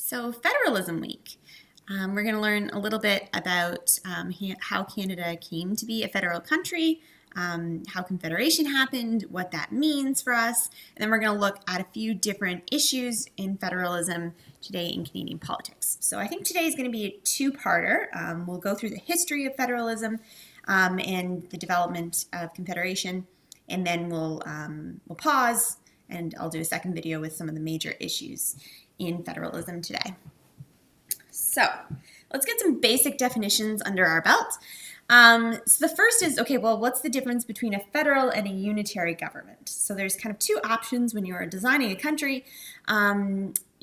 So Federalism Week, we're going to learn a little bit about how Canada came to be a federal country, how Confederation happened, what that means for us, and then we're going to look at a few different issues in federalism today in Canadian politics. So I think today is going to be a two-parter. We'll go through the history of federalism and the development of Confederation, and then we'll pause, and I'll do a second video with some of the major issues in federalism today. So let's get some basic definitions under our belt. So the first is, okay, well, what's the difference between a federal and a unitary government? So there's kind of two options when you're designing a country.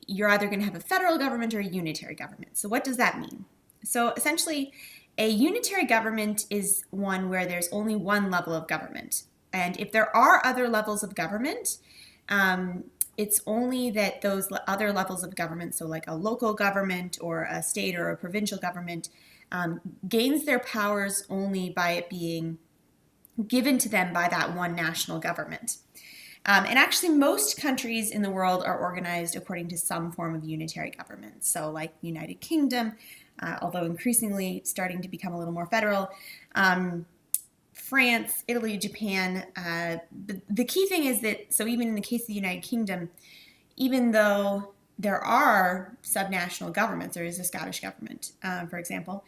You're either going to have a federal government or a unitary government. So what does that mean? So essentially, a unitary government is one where there's only one level of government. And if there are other levels of government, it's only that those other levels of government, so like a local government or a state or a provincial government, gains their powers only by it being given to them by that one national government. And actually, most countries in the world are organized according to some form of unitary government. So like United Kingdom, although increasingly starting to become a little more federal, France, Italy, Japan. The key thing is that, so even in the case of the United Kingdom, even though there are subnational governments, there is a Scottish government, for example,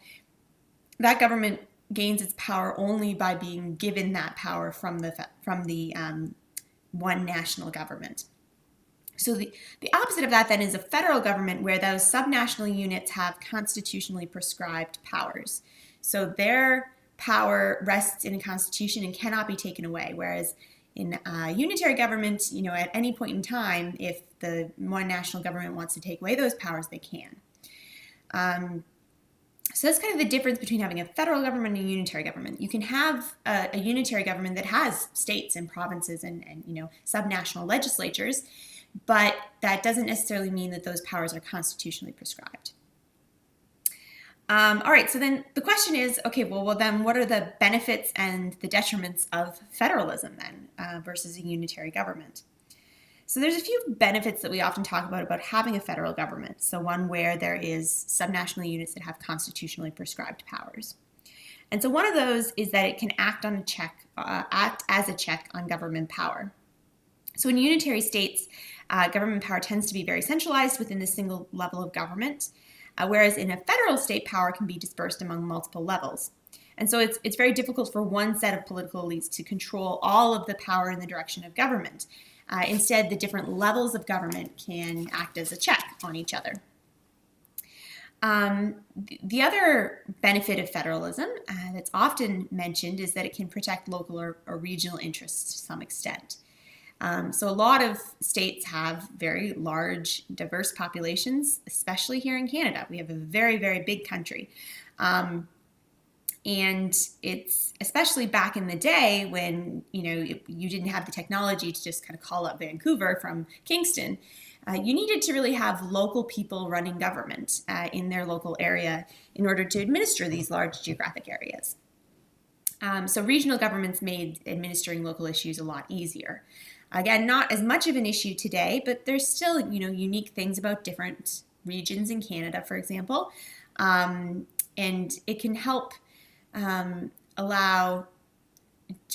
that government gains its power only by being given that power from the one national government. So the opposite of that then is a federal government where those subnational units have constitutionally prescribed powers. So their power rests in a constitution and cannot be taken away. Whereas in a unitary government, at any point in time, if the one national government wants to take away those powers, they can. So that's kind of the difference between having a federal government and a unitary government. You can have a unitary government that has states and provinces and subnational legislatures, but that doesn't necessarily mean that those powers are constitutionally prescribed. All right, so then the question is, okay, well then what are the benefits and the detriments of federalism then versus a unitary government? So there's a few benefits that we often talk about having a federal government. So one where there is subnational units that have constitutionally prescribed powers. And so one of those is that it can act as a check on government power. So in unitary states, government power tends to be very centralized within a single level of government. Whereas in a federal state, power can be dispersed among multiple levels. And so it's very difficult for one set of political elites to control all of the power in the direction of government. Instead, the different levels of government can act as a check on each other. The other benefit of federalism that's often mentioned is that it can protect local or regional interests to some extent. So a lot of states have very large, diverse populations, especially here in Canada. We have a very, very big country. And it's especially back in the day when, you didn't have the technology to just kind of call up Vancouver from Kingston. You needed to really have local people running government in their local area in order to administer these large geographic areas. So regional governments made administering local issues a lot easier. Again, not as much of an issue today, but there's still, unique things about different regions in Canada, for example. And it can help allow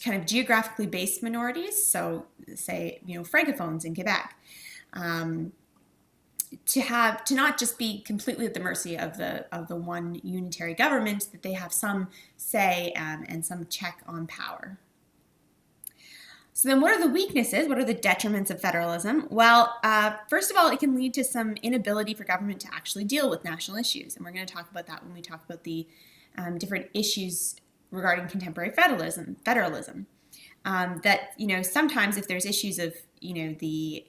kind of geographically based minorities, so say, Francophones in Quebec, to not just be completely at the mercy of the one unitary government, that they have some say and some check on power. So then what are the weaknesses? What are the detriments of federalism? Well, first of all, it can lead to some inability for government to actually deal with national issues. And we're going to talk about that when we talk about the different issues regarding contemporary federalism. That, sometimes if there's issues of, the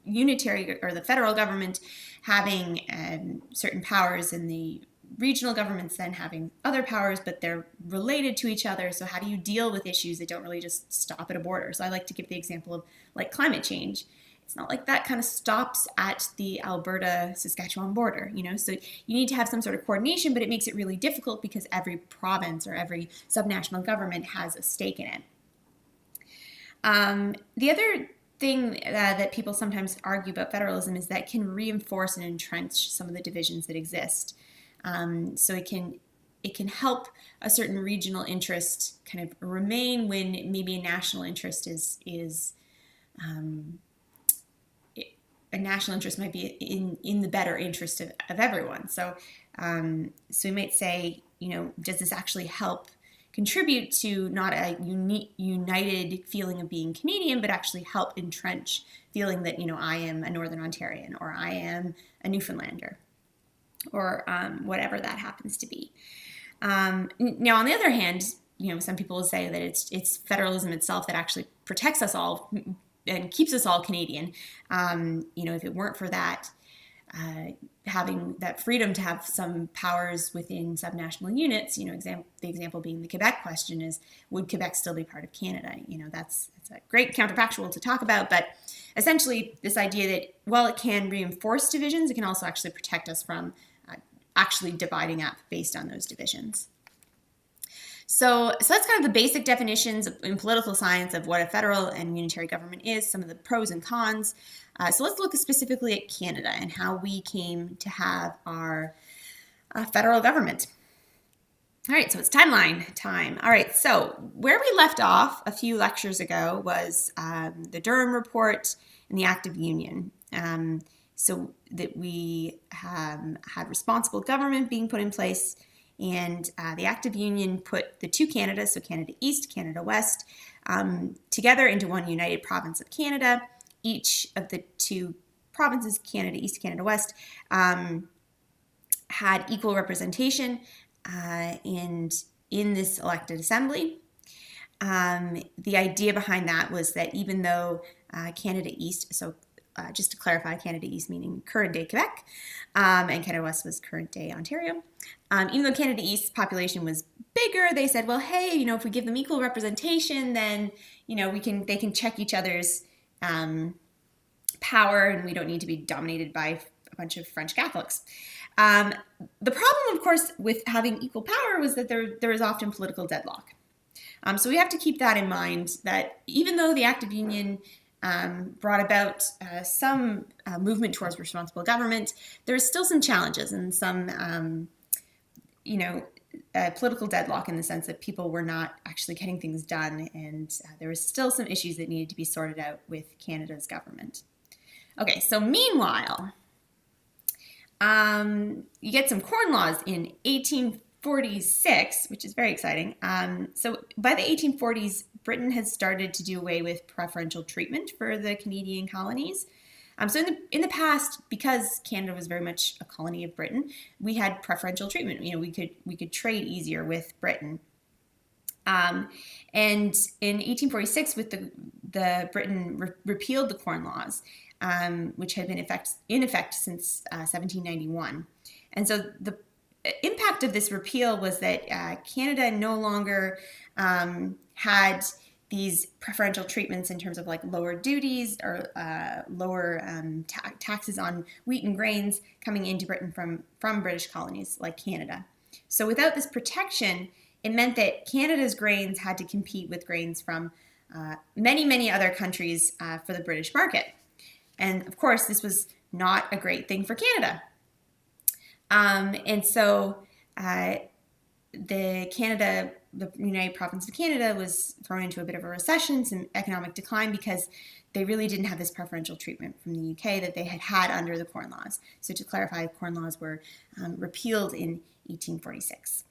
unitary or the federal government having certain powers and the regional governments then having other powers, but they're related to each other. So how do you deal with issues that don't really just stop at a border? So I like to give the example of like climate change. It's not like that kind of stops at the Alberta-Saskatchewan border, So you need to have some sort of coordination, but it makes it really difficult because every province or every subnational government has a stake in it. The other thing that people sometimes argue about federalism is that it can reinforce and entrench some of the divisions that exist. So it can help a certain regional interest kind of remain when maybe a national interest a national interest might be in the better interest of everyone. So we might say, does this actually help contribute to not a united feeling of being Canadian, but actually help entrench feeling that, I am a Northern Ontarian, or I am a Newfoundlander, or whatever that happens to be. Now, on the other hand, some people will say that it's federalism itself that actually protects us all and keeps us all Canadian. If it weren't for that, having that freedom to have some powers within subnational units, the example being the Quebec question is, would Quebec still be part of Canada? That's a great counterfactual to talk about, but essentially this idea that while it can reinforce divisions, it can also actually protect us from actually dividing up based on those divisions. So that's kind of the basic definitions in political science of what a federal and unitary government is, some of the pros and cons. So let's look specifically at Canada and how we came to have our federal government. All right, so it's timeline time. All right, so where we left off a few lectures ago was the Durham Report and the Act of Union. So that we had responsible government being put in place, and the Act of Union put the two Canadas, so Canada East, Canada West, together into one united province of Canada. Each of the two provinces, Canada East, Canada West, had equal representation in this elected assembly. The idea behind that was that even though Canada East, so just to clarify, Canada East meaning current day Quebec, and Canada West was current day Ontario. Even though Canada East's population was bigger, they said, well, hey, if we give them equal representation, then they can check each other's power, and we don't need to be dominated by a bunch of French Catholics. The problem, of course, with having equal power was that there is often political deadlock. So we have to keep that in mind, that even though the Act of Union brought about some movement towards responsible government, there's still some challenges and some, political deadlock in the sense that people were not actually getting things done, and there was still some issues that needed to be sorted out with Canada's government. Okay, so meanwhile, you get some Corn Laws in 1846, which is very exciting. So by the 1840s, Britain had started to do away with preferential treatment for the Canadian colonies. So in the past, because Canada was very much a colony of Britain, we had preferential treatment. We could trade easier with Britain. And in 1846, with the Britain repealed the Corn Laws, which had been in effect since 1791. And so the impact of this repeal was that Canada no longer had these preferential treatments in terms of like lower duties or lower taxes on wheat and grains coming into Britain from British colonies like Canada. So without this protection, it meant that Canada's grains had to compete with grains from many, many other countries for the British market. And of course, this was not a great thing for Canada. And so the United Province of Canada was thrown into a bit of a recession, some economic decline, because they really didn't have this preferential treatment from the UK that they had under the Corn Laws. So to clarify, Corn Laws were repealed in 1846.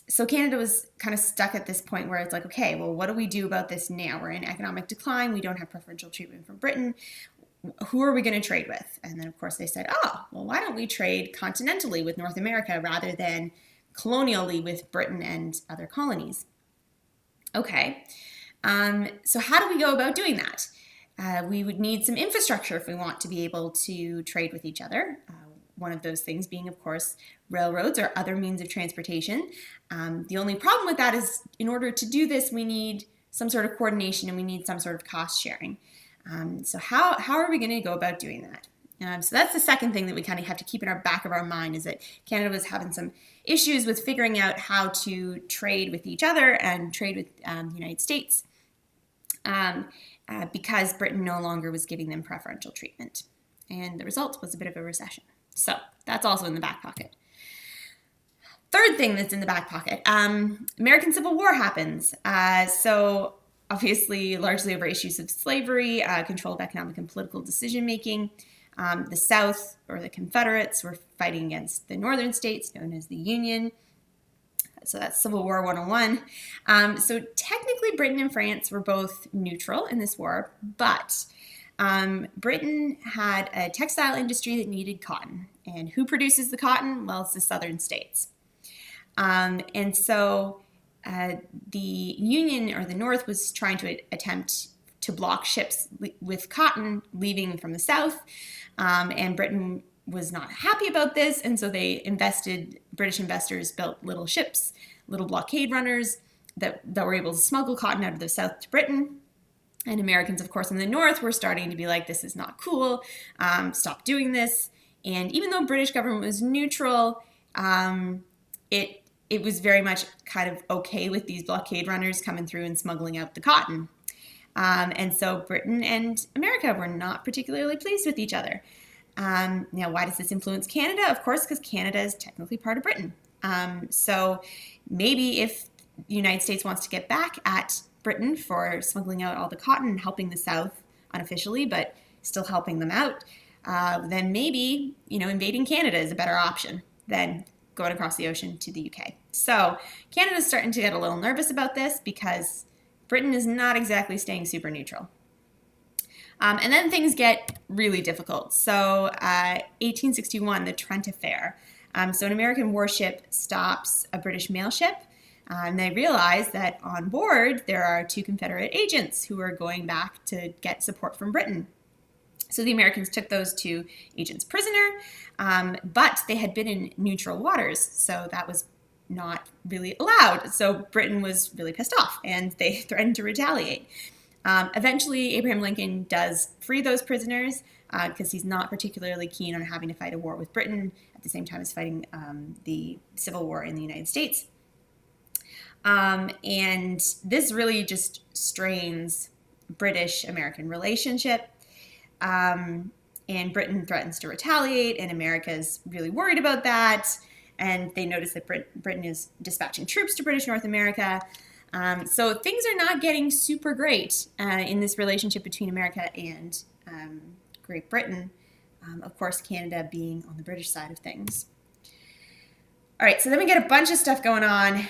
So Canada was kind of stuck at this point where it's like, okay, well, what do we do about this now? We're in economic decline. We don't have preferential treatment from Britain. Who are we going to trade with? And then, of course, they said, oh, well, why don't we trade continentally with North America rather than colonially with Britain and other colonies? Okay, so how do we go about doing that? We would need some infrastructure if we want to be able to trade with each other. One of those things being, of course, railroads or other means of transportation. The only problem with that is in order to do this, we need some sort of coordination and we need some sort of cost sharing. So how are we going to go about doing that? So that's the second thing that we kind of have to keep in our back of our mind, is that Canada was having some issues with figuring out how to trade with each other and trade with the United States. because Britain no longer was giving them preferential treatment. And the result was a bit of a recession. So that's also in the back pocket. Third thing that's in the back pocket, American Civil War happens. So obviously largely over issues of slavery, control of economic and political decision making. The South, or the Confederates, were fighting against the northern states known as the Union. So that's Civil War 101. So technically Britain and France were both neutral in this war, but Britain had a textile industry that needed cotton. And who produces the cotton? Well, it's the southern states. And so the Union, or the North, was trying to attempt to block ships with cotton leaving from the South. And Britain was not happy about this. And so British investors built little ships, little blockade runners that were able to smuggle cotton out of the South to Britain. And Americans, of course, in the North were starting to be like, this is not cool. Stop doing this. And even though British government was neutral, it was very much kind of okay with these blockade runners coming through and smuggling out the cotton. And so Britain and America were not particularly pleased with each other. Now, why does this influence Canada? Of course, because Canada is technically part of Britain. So maybe if the United States wants to get back at Britain for smuggling out all the cotton and helping the South unofficially, but still helping them out, then maybe, invading Canada is a better option than going across the ocean to the UK. So Canada's starting to get a little nervous about this because Britain is not exactly staying super neutral. And then things get really difficult. So 1861, the Trent Affair. So an American warship stops a British mail ship. And they realize that on board there are 2 Confederate agents who are going back to get support from Britain. So the Americans took those 2 agents prisoner, but they had been in neutral waters, so that was not really allowed. So Britain was really pissed off, and they threatened to retaliate. Eventually, Abraham Lincoln does free those prisoners because he's not particularly keen on having to fight a war with Britain at the same time as fighting the Civil War in the United States. And this really just strains British-American relationship. And Britain threatens to retaliate, and America's really worried about that. And they notice that Britain is dispatching troops to British North America. So things are not getting super great in this relationship between America and Great Britain. Of course, Canada being on the British side of things. All right, so then we get a bunch of stuff going on.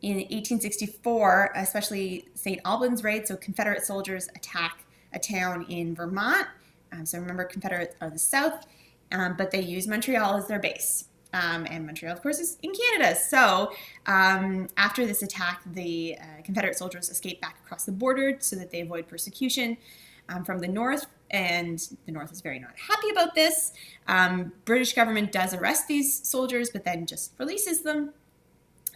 In 1864, especially St. Albans Raid, so Confederate soldiers attack a town in Vermont. So remember, Confederates are the South, but they use Montreal as their base. And Montreal, of course, is in Canada. So after this attack, the Confederate soldiers escape back across the border so that they avoid persecution from the North. And the North is very not happy about this. British government does arrest these soldiers, but then just releases them.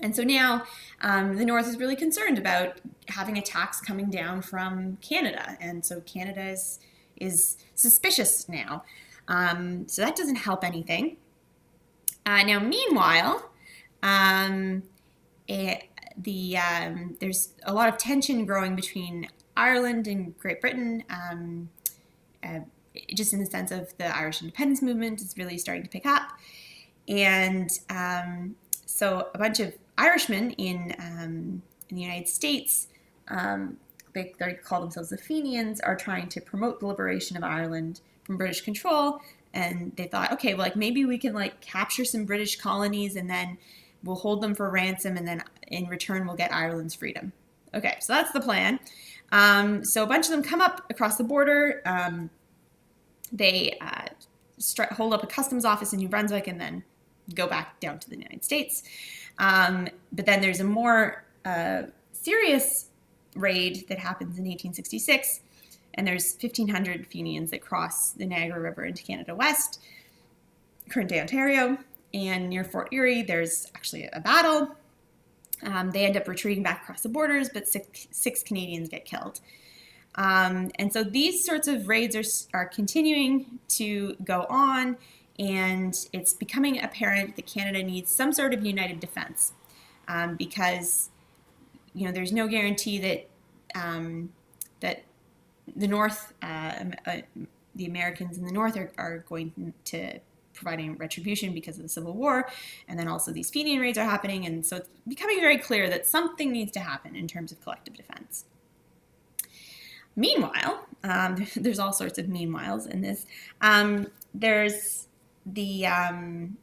And so now the North is really concerned about having attacks coming down from Canada. And so Canada is suspicious now. So that doesn't help anything. Now, meanwhile, there's a lot of tension growing between Ireland and Great Britain, just in the sense of the Irish independence movement is really starting to pick up. And so a bunch of Irishmen in the United States, they call themselves the Fenians, are trying to promote the liberation of Ireland from British control. And they thought, okay, well, maybe we can capture some British colonies and then we'll hold them for ransom, and then in return we'll get Ireland's freedom. Okay, so that's the plan. So a bunch of them come up across the border. They hold up a customs office in New Brunswick and then go back down to the United States. But then there's a more serious raid that happens in 1866, and there's 1,500 Fenians that cross the Niagara River into Canada West, current-day Ontario, and near Fort Erie, there's actually a battle. They end up retreating back across the borders, but six Canadians get killed. And so these sorts of raids are continuing to go on, and it's becoming apparent that Canada needs some sort of united defense because, there's no guarantee that that the North, the Americans in the North are going to providing retribution because of the Civil War, and then also these Fenian raids are happening, and so it's becoming very clear that something needs to happen in terms of collective defense. Meanwhile, there's all sorts of meanwhiles in this. There's the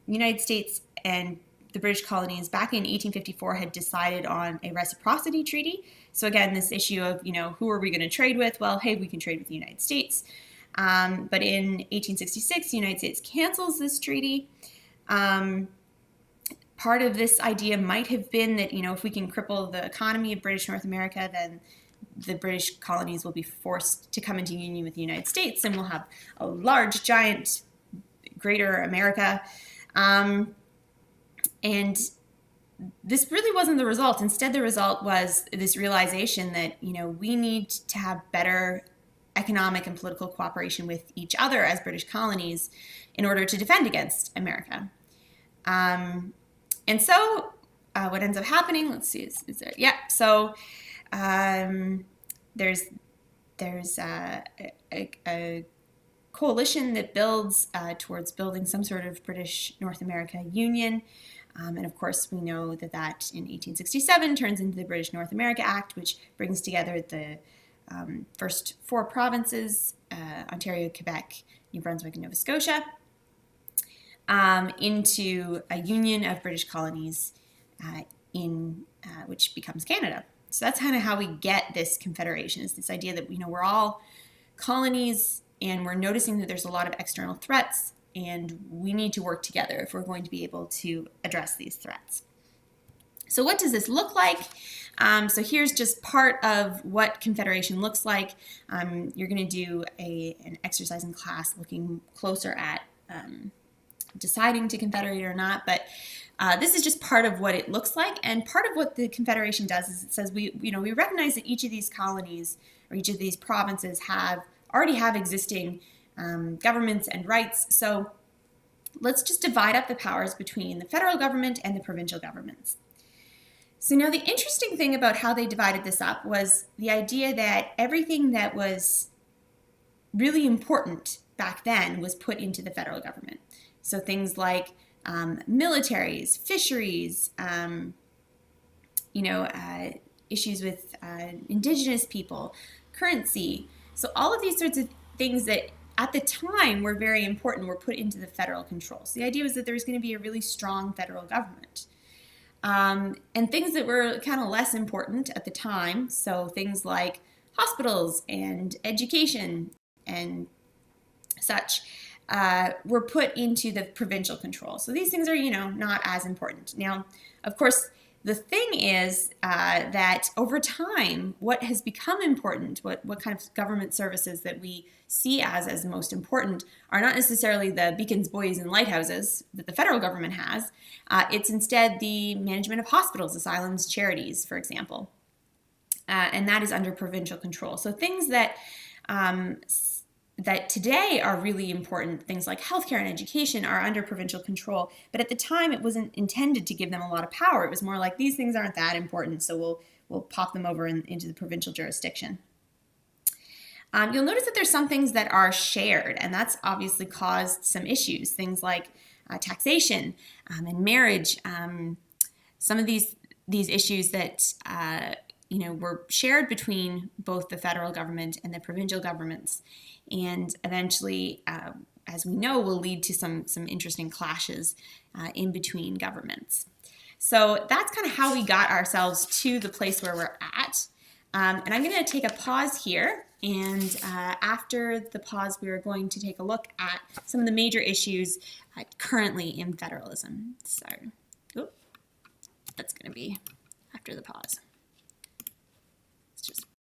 United States and the British colonies back in 1854 had decided on a reciprocity treaty. So again, this issue of, who are we going to trade with? Well, hey, we can trade with the United States. But in 1866, the United States cancels this treaty. Part of this idea might have been that, if we can cripple the economy of British North America, then the British colonies will be forced to come into union with the United States, and we'll have a large, giant, greater America. And this really wasn't the result. Instead, the result was this realization that, we need to have better economic and political cooperation with each other as British colonies in order to defend against America. And so what ends up happening, let's see, is there, yeah, so there's a coalition that builds towards building some sort of British North America Union. And of course, we know that in 1867 turns into the British North America Act, which brings together the first 4 provinces, Ontario, Quebec, New Brunswick, and Nova Scotia, into a union of British colonies which becomes Canada. So that's kind of how we get this confederation, is this idea that, we're all colonies and we're noticing that there's a lot of external threats, and we need to work together if we're going to be able to address these threats. So what does this look like? So here's just part of what confederation looks like. You're going to do an exercise in class looking closer at deciding to confederate or not, but this is just part of what it looks like. And part of what the confederation does is it says we recognize that each of these colonies or each of these provinces already have existing governments and rights. So let's just divide up the powers between the federal government and the provincial governments. So now the interesting thing about how they divided this up was the idea that everything that was really important back then was put into the federal government. So things like militaries, fisheries, issues with indigenous people, currency. So all of these sorts of things that at the time were very important were put into the federal control. So the idea was that there was going to be a really strong federal government. And things that were kind of less important at the time, so things like hospitals and education and such, were put into the provincial control. So these things are, not as important. Now, of course, the thing is that over time, what has become important, what kind of government services that we see as most important are not necessarily the beacons, buoys, and lighthouses that the federal government has. It's instead the management of hospitals, asylums, charities, for example. And that is under provincial control. So things that today are really important, things like healthcare and education, are under provincial control. But at the time, it wasn't intended to give them a lot of power. It was more like, these things aren't that important, so we'll pop them over into the provincial jurisdiction. You'll notice that there's some things that are shared, and that's obviously caused some issues. Things like taxation and marriage. Some of these issues that were shared between both the federal government and the provincial governments, and eventually, as we know, will lead to some interesting clashes in between governments. So that's kind of how we got ourselves to the place where we're at. And I'm going to take a pause here, and after the pause, we are going to take a look at some of the major issues currently in federalism. So that's going to be after the pause.